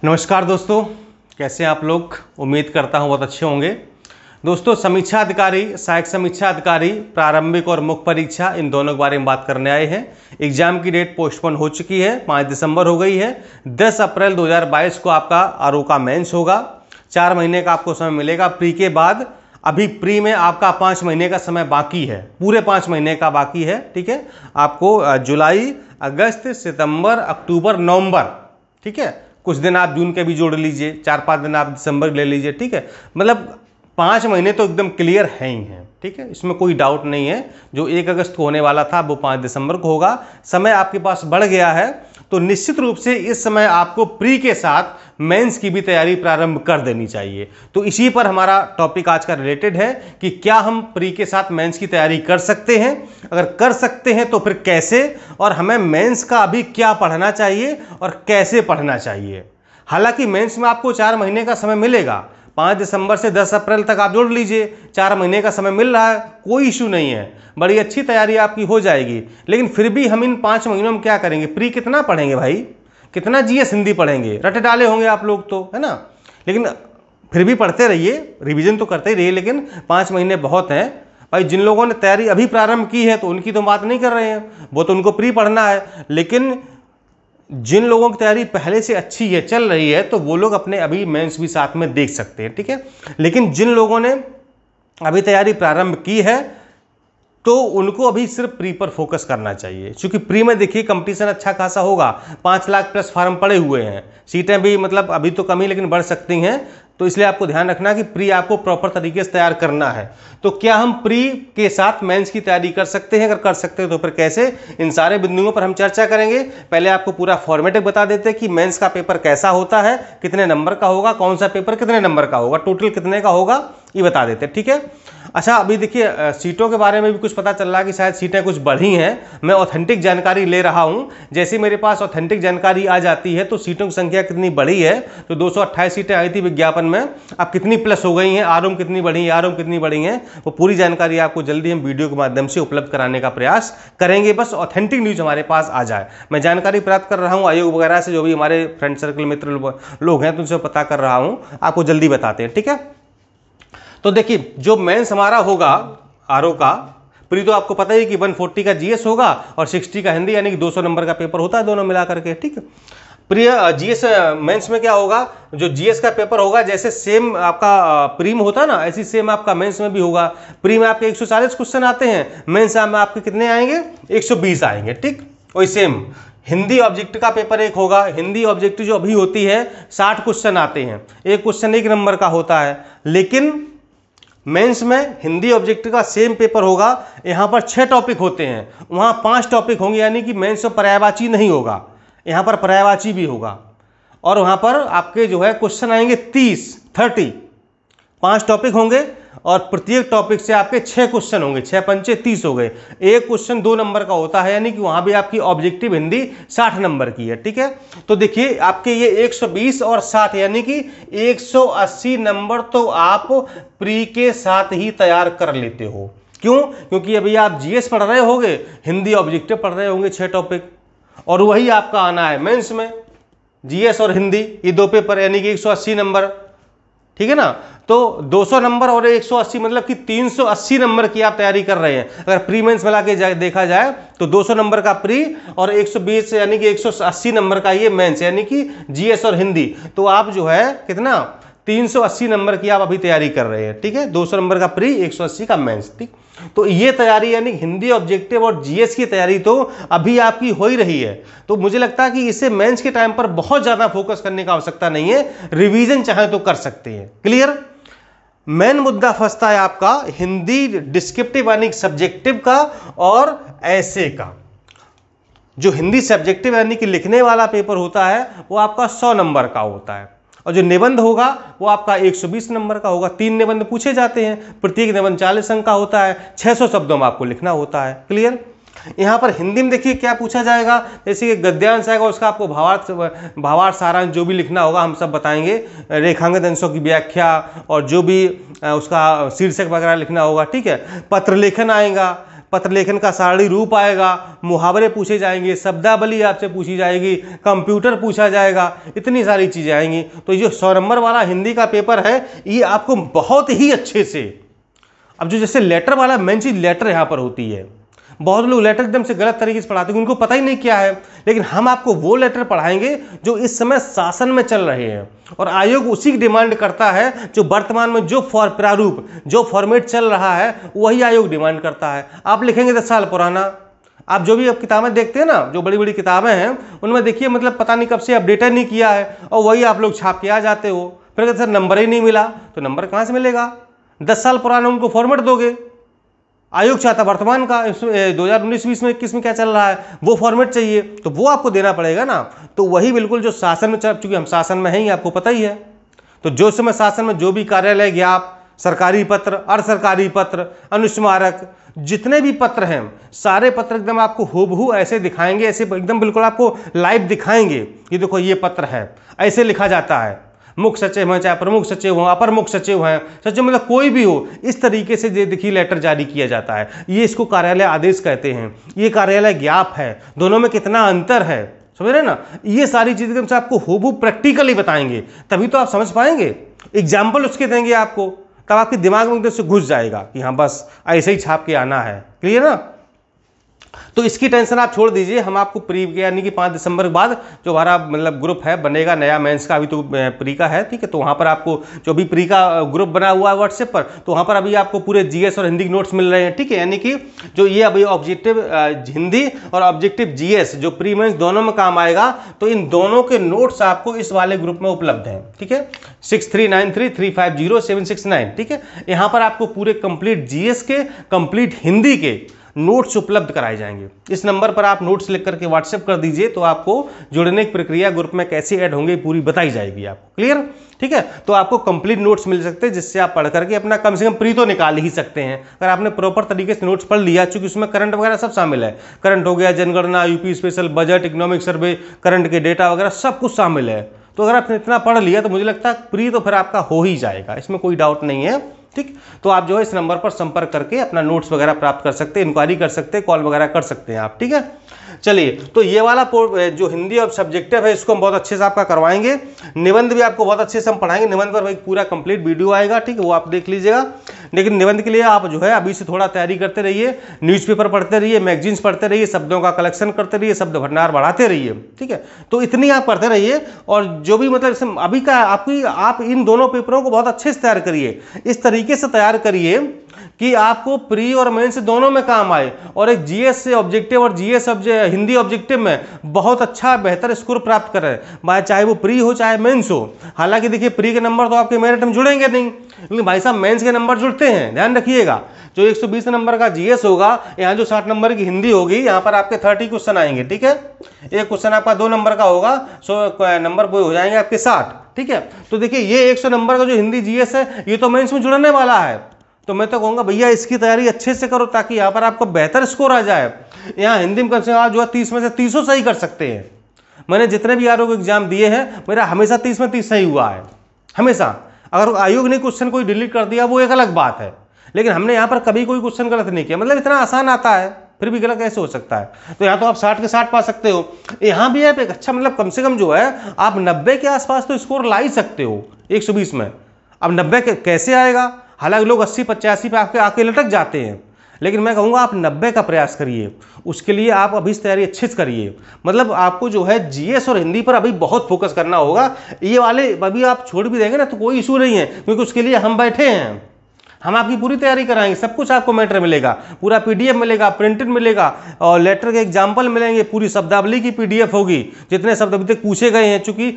नमस्कार दोस्तों, कैसे हैं आप लोग। उम्मीद करता हूं बहुत अच्छे होंगे। दोस्तों, समीक्षा अधिकारी, सहायक समीक्षा अधिकारी, प्रारंभिक और मुख्य परीक्षा, इन दोनों के बारे में बात करने आए हैं। एग्जाम की डेट पोस्टपोन हो चुकी है, 5 दिसंबर हो गई है। 10 अप्रैल 2022 को आपका आरओ का मेंस होगा। 4 महीने का आपको समय मिलेगा प्री के बाद। अभी प्री में आपका 5 महीने का समय बाकी है, पूरे 5 महीने का बाकी है। ठीक है, आपको जुलाई, अगस्त, सितंबर, अक्टूबर, नवंबर, ठीक है, कुछ दिन आप जून के भी जोड़ लीजिए, 4-5 दिन आप दिसंबर ले लीजिए। ठीक है, मतलब 5 महीने तो एकदम क्लियर है ही हैं। ठीक है, इसमें कोई डाउट नहीं है। जो 1 अगस्त को होने वाला था वो 5 दिसंबर को होगा। समय आपके पास बढ़ गया है, तो निश्चित रूप से इस समय आपको प्री के साथ मेंस की भी तैयारी प्रारंभ कर देनी चाहिए। तो इसी पर हमारा टॉपिक आज का रिलेटेड है कि क्या हम प्री के साथ मेंस की तैयारी कर सकते हैं। अगर कर सकते हैं तो फिर कैसे, और हमें मेंस का अभी क्या पढ़ना चाहिए और कैसे पढ़ना चाहिए। हालांकि मेंस में आपको 4 महीने का समय मिलेगा। 5 दिसंबर से 10 अप्रैल तक आप जोड़ लीजिए, 4 महीने का समय मिल रहा है, कोई इशू नहीं है, बड़ी अच्छी तैयारी आपकी हो जाएगी। लेकिन फिर भी हम इन 5 महीनों में क्या करेंगे, प्री कितना पढ़ेंगे भाई, कितना जीएस हिंदी पढ़ेंगे, रट डाले होंगे आप लोग तो, है ना। लेकिन फिर भी पढ़ते रहिए, रिवीजन तो करते ही रहिए, लेकिन 5 महीने बहुत हैं भाई। जिन लोगों ने तैयारी अभी प्रारंभ की है तो उनकी तो बात नहीं कर रहे हैं, वो तो उनको प्री पढ़ना है। लेकिन जिन लोगों की तैयारी पहले से अच्छी है, चल रही है, तो वो लोग अपने अभी मेंस भी साथ में देख सकते हैं। ठीक है, लेकिन जिन लोगों ने अभी तैयारी प्रारंभ की है तो उनको अभी सिर्फ प्री पर फोकस करना चाहिए, क्योंकि प्री में देखिए कंपटीशन अच्छा खासा होगा। 5 लाख प्लस फार्म पड़े हुए हैं, सीटें भी मतलब अभी तो कम ही लेकिन बढ़ सकती हैं। तो इसलिए आपको ध्यान रखना कि प्री आपको प्रॉपर तरीके से तैयार करना है। तो क्या हम प्री के साथ मेंस की तैयारी कर सकते हैं? अगर कर सकते हैं तो फिर कैसे, इन सारे बिंदुओं पर हम चर्चा करेंगे। पहले आपको पूरा फॉर्मेट बता देते हैं कि मेंस का पेपर कैसा होता है, कितने नंबर का होगा, कौन सा पेपर कितने नंबर का होगा, टोटल कितने का होगा, ये बता देते हैं। ठीक है, अच्छा, अभी देखिए सीटों के बारे में भी कुछ पता चल रहा है कि शायद सीटें कुछ बढ़ी हैं। मैं ऑथेंटिक जानकारी ले रहा हूं, जैसे मेरे पास ऑथेंटिक जानकारी आ जाती है तो सीटों की संख्या कितनी बढ़ी है। तो 228 सीटें आई थी विज्ञापन में, अब कितनी प्लस हो गई हैं, आरओम कितनी बढ़ी है, आरओम कितनी बढ़ी हैं, वो पूरी जानकारी आपको जल्दी हम वीडियो के माध्यम से उपलब्ध कराने का प्रयास करेंगे। बस ऑथेंटिक न्यूज हमारे पास आ जाए। मैं जानकारी प्राप्त कर रहा हूँ आयोग वगैरह से, जो भी हमारे फ्रेंड सर्कल मित्र लोग हैं तो उनसे पता कर रहा हूँ, आपको जल्दी बताते हैं। ठीक है, तो देखिए जो मेंस हमारा होगा आरओ का, प्री तो आपको पता ही कि 140 का जीएस होगा और 60 का हिंदी, यानी कि 200 नंबर का पेपर होता है दोनों मिला करके। ठीक है, प्री जीएस मेंस में क्या होगा, जो जीएस का पेपर होगा जैसे सेम आपका प्री में होता है ना, ऐसी सेम आपका मेंस में भी होगा। प्री में आपके 140 क्वेश्चन आते हैं, मेंस में आपके कितने आएंगे, 120 आएंगे। ठीक, वही सेम हिंदी ऑब्जेक्टिव का पेपर एक होगा। हिंदी ऑब्जेक्टिव जो अभी होती है 60 क्वेश्चन आते हैं, एक क्वेश्चन 1 नंबर का होता है। लेकिन मेंस में हिंदी ऑब्जेक्टिव का सेम पेपर होगा, यहाँ पर 6 टॉपिक होते हैं, वहाँ 5 टॉपिक होंगे, यानी कि मेंस में पर्यायवाची नहीं होगा, यहाँ पर पर्यायवाची भी होगा। और वहाँ पर आपके जो है क्वेश्चन आएंगे 30, 5 टॉपिक होंगे और प्रत्येक टॉपिक से आपके 6 क्वेश्चन होंगे, 6 पंचे 30 हो गए। एक क्वेश्चन 2 नंबर का होता है, यानी कि वहाँ भी आपकी ऑब्जेक्टिव हिंदी 60 नंबर की है। ठीक है, तो देखिए आपके ये 120 और 60 यानी कि 180 नंबर तो आप प्री के साथ ही तैयार कर लेते हो। क्यों? क्योंकि अभी आप जीएस पढ़ रहे होंगे, हिंदी ऑब्जेक्टिव पढ़ रहे होंगे 6 टॉपिक, और वही आपका आना है मेंस में, जीएस और हिंदी, ये 2 पेपर, यानी कि 180 नंबर। ठीक है ना, तो 200 नंबर और 180 मतलब कि 380 नंबर की आप तैयारी कर रहे हैं। अगर प्री मेंस मिला के देखा जाए तो 200 नंबर का प्री और 120 यानी कि 180 नंबर का ये मेंस, यानी कि जीएस और हिंदी। तो आप जो है कितना, 380 नंबर की आप अभी तैयारी कर रहे हैं। ठीक है, 200 नंबर का प्री, 180 का मेंस। ठीक, तो ये तैयारी यानी हिंदी ऑब्जेक्टिव और जीएस की तैयारी तो अभी आपकी हो ही रही है। तो मुझे लगता है कि इसे मेंस के टाइम पर बहुत ज्यादा फोकस करने का आवश्यकता नहीं है, रिवीजन चाहे तो कर सकते हैं। क्लियर? मेन मुद्दा फंसता है आपका हिंदी डिस्क्रिप्टिव यानी सब्जेक्टिव का और ऐसे का। जो हिंदी सब्जेक्टिव यानी कि लिखने वाला पेपर होता है वो आपका 100 नंबर का होता है, और जो निबंध होगा वो आपका 120 नंबर का होगा। 3 निबंध पूछे जाते हैं, प्रत्येक निबंध 40 अंक का होता है, 600 शब्दों में आपको लिखना होता है। क्लियर? यहाँ पर हिंदी में देखिए क्या पूछा जाएगा, जैसे कि गद्यांश आएगा, उसका आपको भावार्थ सारांश जो भी लिखना होगा हम सब बताएंगे, रेखांकित अंशों की व्याख्या और जो भी उसका शीर्षक वगैरह लिखना होगा। ठीक है, पत्र लेखन आएगा, पत्र लेखन का सारणी रूप आएगा, मुहावरे पूछे जाएंगे, शब्दावली आपसे पूछी जाएगी, कंप्यूटर पूछा जाएगा, इतनी सारी चीज़ें आएंगी। तो ये 100 नंबर वाला हिंदी का पेपर है, ये आपको बहुत ही अच्छे से, अब जो जैसे लेटर वाला मेन चीज़ लेटर यहाँ पर होती है, बहुत लोग लेटर एकदम से गलत तरीके से पढ़ाते हैं, उनको पता ही नहीं क्या है, लेकिन हम आपको वो लेटर पढ़ाएंगे जो इस समय शासन में चल रहे हैं, और आयोग उसी की डिमांड करता है जो वर्तमान में जो प्रारूप जो फॉर्मेट चल रहा है वही आयोग डिमांड करता है। आप लिखेंगे 10 साल पुराना, आप जो भी अब किताबें देखते हैं ना, जो बड़ी बड़ी किताबें हैं उनमें देखिए मतलब पता नहीं कब से अपडेट नहीं किया है, और वही आप लोग छाप के आ जाते हो, फिर कहते सर नंबर ही नहीं मिला, तो नंबर कहाँ से मिलेगा? 10 साल पुराना उनको फॉर्मेट दोगे। आयोग चाहता वर्तमान का 2019-20 में 21 में क्या चल रहा है वो फॉर्मेट चाहिए, तो वो आपको देना पड़ेगा ना। तो वही बिल्कुल जो शासन में चल, चूंकि हम शासन में हैं ही आपको पता ही है, तो जो समय शासन में जो भी कार्यालय ज्ञाप, सरकारी पत्र, अर्ध सरकारी पत्र, अनुस्मारक, जितने भी पत्र हैं सारे पत्र एकदम आपको हूबहू ऐसे दिखाएंगे, ऐसे एकदम बिल्कुल आपको लाइव दिखाएंगे कि देखो ये पत्र है, ऐसे लिखा जाता है। मुख्य सचिव हैं, चाहे प्रमुख सचिव हो, अपर मुख्य सचिव हैं, सचिव मतलब कोई भी हो, इस तरीके से देखिए लेटर जारी किया जाता है। ये इसको कार्यालय आदेश कहते हैं, ये कार्यालय ज्ञाप है, दोनों में कितना अंतर है, समझ रहे ना। ये सारी चीजें से आपको हूबहू प्रैक्टिकली बताएंगे, तभी तो आप समझ पाएंगे। एग्जाम्पल उसके देंगे आपको, तब आपके दिमाग में एकदम से घुस जाएगा कि हाँ बस ऐसे ही छाप के आना है। क्लियर ना। तो इसकी टेंशन आप छोड़ दीजिए, हम आपको प्री यानी कि 5 दिसंबर के बाद जो हमारा मतलब ग्रुप है बनेगा नया मेंस का, अभी तो प्री का है, ठीक है। तो वहाँ पर आपको जो भी प्री का ग्रुप बना हुआ है व्हाट्सएप पर, तो वहाँ पर अभी आपको पूरे जीएस और हिंदी के नोट्स मिल रहे हैं, ठीक है। यानी कि जो ये अभी ऑब्जेक्टिव हिंदी और ऑब्जेक्टिव जीएस जो प्री मेंस दोनों में काम आएगा, तो इन दोनों के नोट्स आपको इस वाले ग्रुप में उपलब्ध हैं, ठीक है। 6393350769, ठीक है। यहाँ पर आपको पूरे कंप्लीट जीएस के, कंप्लीट हिंदी के नोट्स उपलब्ध कराए जाएंगे। इस नंबर पर आप नोट्स लिख करके व्हाट्सएप कर दीजिए, तो आपको जुड़ने की प्रक्रिया ग्रुप में कैसे ऐड होंगे पूरी बताई जाएगी आपको। क्लियर, ठीक है। तो आपको कंप्लीट नोट्स मिल सकते हैं, जिससे आप पढ़ करके अपना कम से कम प्री तो निकाल ही सकते हैं, अगर आपने प्रॉपर तरीके से नोट्स पढ़ लिया, चूंकि उसमें करंट वगैरह सब शामिल है। करंट हो गया, जनगणना, UP special, budget, economic survey, current के डेटा वगैरह सब कुछ शामिल है। तो अगर आपने इतना पढ़ लिया तो मुझे लगता है प्री तो फिर आपका हो ही जाएगा, इसमें कोई डाउट नहीं है, ठीक। तो आप जो है इस नंबर पर संपर्क करके अपना नोट्स वगैरह प्राप्त कर सकते हैं, इंक्वायरी कर सकते हैं, कॉल वगैरह कर सकते हैं आप, ठीक है। चलिए, तो ये वाला जो हिंदी और सब्जेक्टिव है इसको हम बहुत अच्छे से आपका करवाएंगे। निबंध भी आपको बहुत अच्छे से हम पढ़ाएंगे, निबंध पर एक पूरा कंप्लीट वीडियो आएगा, ठीक है, वो आप देख लीजिएगा। लेकिन निबंध के लिए आप जो है अभी से थोड़ा तैयारी करते रहिए, न्यूज़पेपर पढ़ते रहिए, मैगजीन्स पढ़ते रहिए, शब्दों का कलेक्शन करते रहिए, शब्द भंडार बढ़ाते रहिए, ठीक है। तो इतनी आप करते रहिए, और जो भी मतलब अभी का आप इन दोनों पेपरों को बहुत अच्छे से तैयार करिए, इस तरीके से तैयार करिए कि आपको प्री और मेंस दोनों में काम आए, और एक जीएस से ऑब्जेक्टिव और जीएस हिंदी ऑब्जेक्टिव में बहुत अच्छा बेहतर स्कोर प्राप्त करें, चाहे वो प्री हो चाहे मेंस हो। हालांकि देखिए प्री के नंबर तो आपके मेरिट में जुड़ेंगे नहीं, लेकिन भाई साहब मेंस के नंबर जुड़ते हैं, ध्यान रखिएगा। जो 120 नंबर का जीएस होगा, यहाँ जो 60 नंबर की हिंदी होगी, यहाँ पर आपके 30 क्वेश्चन आएंगे, ठीक है। एक क्वेश्चन आपका 2 नंबर का होगा, 100 नंबर हो जाएंगे आपके 60, ठीक है। तो देखिए ये 100 नंबर का जो हिंदी जीएस है ये तो मेंस में जुड़ने वाला है। तो मैं तो कहूँगा भैया इसकी तैयारी अच्छे से करो, ताकि यहाँ पर आपको बेहतर स्कोर आ जाए। यहाँ हिंदी में कम से कम आप जो है 30 में से 30 सही कर सकते हैं। मैंने जितने भी आयोग एग्जाम दिए हैं, मेरा हमेशा 30 में 30 सही हुआ है, हमेशा। अगर आयोग ने क्वेश्चन कोई डिलीट कर दिया वो एक अलग बात है, लेकिन हमने यहाँ पर कभी कोई क्वेश्चन गलत नहीं किया। मतलब इतना आसान आता है, फिर भी गलत कैसे हो सकता है। तो यहाँ तो आप 60 के 60 पा सकते हो, यहाँ भी आप एक अच्छा मतलब कम से कम जो है आप 90 के आसपास तो स्कोर ला ही सकते हो 120 में। अब 90 कैसे आएगा, हालांकि लोग 80-85 पे आपके आके लटक जाते हैं, लेकिन मैं कहूँगा आप 90 का प्रयास करिए। उसके लिए आप अभी से तैयारी अच्छे से करिए। मतलब आपको जो है जीएस और हिंदी पर अभी बहुत फोकस करना होगा। ये वाले अभी आप छोड़ भी देंगे ना तो कोई इशू नहीं है, क्योंकि उसके लिए हम बैठे हैं, हम आपकी पूरी तैयारी कराएंगे। सब कुछ आपको मैटर मिलेगा, पूरा पीडीएफ मिलेगा, प्रिंटेड मिलेगा, और लेटर के एग्जाम्पल मिलेंगे, पूरी शब्दावली की पीडीएफ होगी, जितने शब्द अभी तक पूछे गए हैं। चूंकि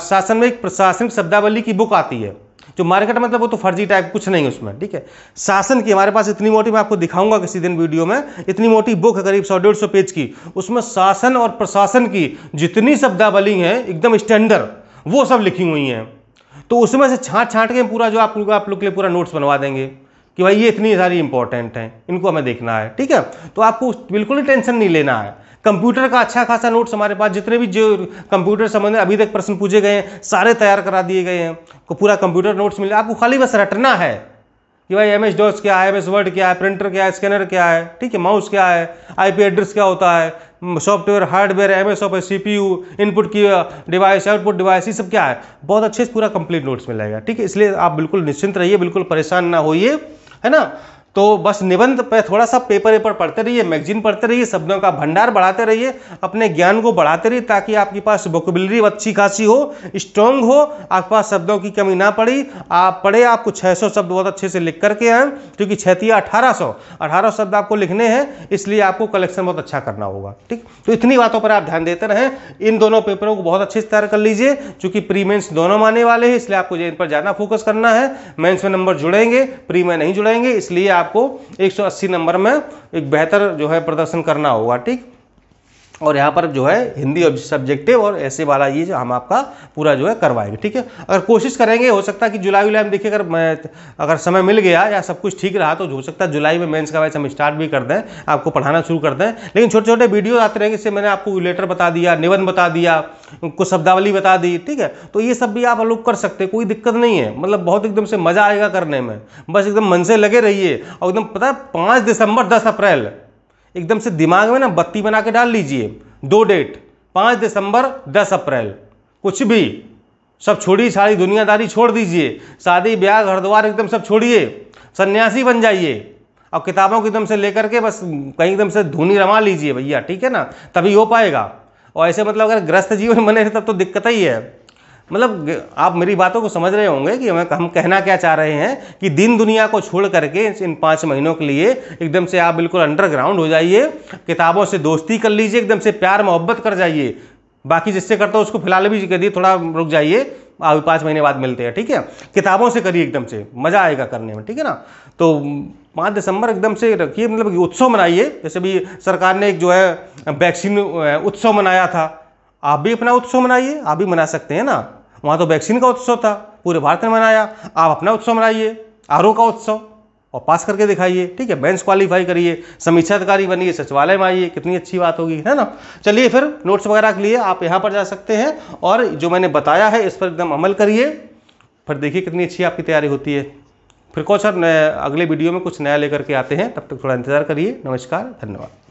शासन में एक प्रशासनिक शब्दावली की बुक आती है, जो मार्केट मतलब वो तो फर्जी टाइप कुछ नहीं है उसमें, ठीक है। शासन की हमारे पास इतनी मोटी, मैं आपको दिखाऊंगा किसी दिन वीडियो में, इतनी मोटी बुक है करीब 100-150 पेज की, उसमें शासन और प्रशासन की जितनी शब्दावली है एकदम स्टैंडर्ड वो सब लिखी हुई हैं। तो उसमें से छांट के पूरा जो आप लोग के लिए पूरा नोट्स बनवा देंगे कि भाई ये इतनी सारी इंपॉर्टेंट हैं, इनको हमें देखना है, ठीक है। तो आपको बिल्कुल ही टेंशन नहीं लेना है। कंप्यूटर का अच्छा खासा नोट्स हमारे पास, जितने भी जो कंप्यूटर संबंधित अभी तक प्रश्न पूछे गए हैं सारे तैयार करा दिए गए हैं, को पूरा कंप्यूटर नोट्स मिले। आपको खाली बस रटना है, कि भाई MS DOS क्या है, MS वर्ड क्या है, प्रिंटर क्या है, स्कैनर क्या है, ठीक है, माउस क्या है, IP एड्रेस क्या होता है, software, hardware, MS office, CPU, input की डिवाइस, आउटपुट डिवाइस, ये सब क्या है, बहुत अच्छे से पूरा कंप्लीट नोट्स मिल जाएगा। ठीक है, इसलिए आप बिल्कुल निश्चिंत रहिए, बिल्कुल परेशान ना होइए, है ना। तो बस निबंध पे थोड़ा सा पेपर पढ़ते रहिए, मैगजीन पढ़ते रहिए, शब्दों का भंडार बढ़ाते रहिए, अपने ज्ञान को बढ़ाते रहिए, ताकि आपके पास वोकेबुलरी अच्छी खासी हो, स्ट्रॉन्ग हो, आपके पास शब्दों की कमी ना पड़ी। आप पढ़े, आपको 600 शब्द बहुत अच्छे से लिख करके आए, क्योंकि 1800 शब्द आपको लिखने हैं, इसलिए आपको कलेक्शन बहुत अच्छा करना होगा। ठीक, तो इतनी बातों पर आप ध्यान देते रहें। इन दोनों पेपरों को बहुत अच्छे से तैयार कर लीजिए, क्योंकि प्री मेंस दोनों आने वाले हैं, इसलिए आपको इन पर ज़्यादा फोकस करना है। मेंस में नंबर जुड़ेंगे, प्री में नहीं जुड़ेंगे, इसलिए आपको 180 नंबर में एक बेहतर जो है प्रदर्शन करना होगा। ठीक, और यहाँ पर जो है हिंदी सब्जेक्टिव और ऐसे वाला ये जो हम आपका पूरा जो है करवाएंगे। ठीक है, अगर कोशिश करेंगे, हो सकता है कि जुलाई में देखिए, अगर समय मिल गया या सब कुछ ठीक रहा तो हो सकता है जुलाई में मेंस का बैच हम स्टार्ट भी कर दें, आपको पढ़ाना शुरू कर दें। लेकिन छोटे छोटे वीडियो आते रहेंगे, इससे मैंने आपको लेटर बता दिया, निबंध बता दिया, कुछ शब्दावली बता दी। ठीक है, तो ये सब भी आप लोग कर सकते हैं, कोई दिक्कत नहीं है, मतलब बहुत एकदम से मजा आएगा करने में, बस एकदम मन से लगे रहिए। और एकदम पता है 5 दिसंबर 10 अप्रैल एकदम से दिमाग में ना बत्ती बना के डाल लीजिए, 2 डेट, 5 दिसंबर 10 अप्रैल, कुछ भी सब छोड़िए, सारी दुनियादारी छोड़ दीजिए, शादी ब्याह घर द्वार एकदम सब छोड़िए, सन्यासी बन जाइए, और किताबों की एकदम से लेकर के बस कहीं एकदम से धुनी रमा लीजिए भैया। ठीक है ना, तभी हो पाएगा। और ऐसे मतलब अगर ग्रस्त जीवन बने तब तो दिक्कत ही है। मतलब आप मेरी बातों को समझ रहे होंगे कि हम कहना क्या चाह रहे हैं, कि दिन दुनिया को छोड़ करके इन 5 महीनों के लिए एकदम से आप बिल्कुल अंडरग्राउंड हो जाइए, किताबों से दोस्ती कर लीजिए, एकदम से प्यार मोहब्बत कर जाइए। बाकी जिससे करता हो उसको फिलहाल भी कह दिए थोड़ा रुक जाइए, अभी 5 महीने बाद मिलते हैं। ठीक है, किताबों से करिए, एकदम से मजा आएगा करने में। ठीक है ना, तो 5 दिसंबर एकदम से रखिए, मतलब उत्सव मनाइए। जैसे भी सरकार ने एक जो है वैक्सीन उत्सव मनाया था, आप भी अपना उत्सव मनाइए, आप भी मना सकते हैं ना। वहाँ तो वैक्सीन का उत्सव था, पूरे भारत ने मनाया, आप अपना उत्सव मनाइए, आरओ का उत्सव, और पास करके दिखाइए। ठीक है, बेंच क्वालिफाई करिए, समीक्षा अधिकारी बनिए, सचिवालय में आइए, कितनी अच्छी बात होगी, है ना। चलिए फिर नोट्स वगैरह के लिए आप यहाँ पर जा सकते हैं, और जो मैंने बताया है इस पर एकदम अमल करिए, फिर देखिए कितनी अच्छी आपकी तैयारी होती है। फिर कुछ अगले वीडियो में कुछ नया लेकर के आते हैं, तब तक थोड़ा इंतजार करिए। नमस्कार, धन्यवाद।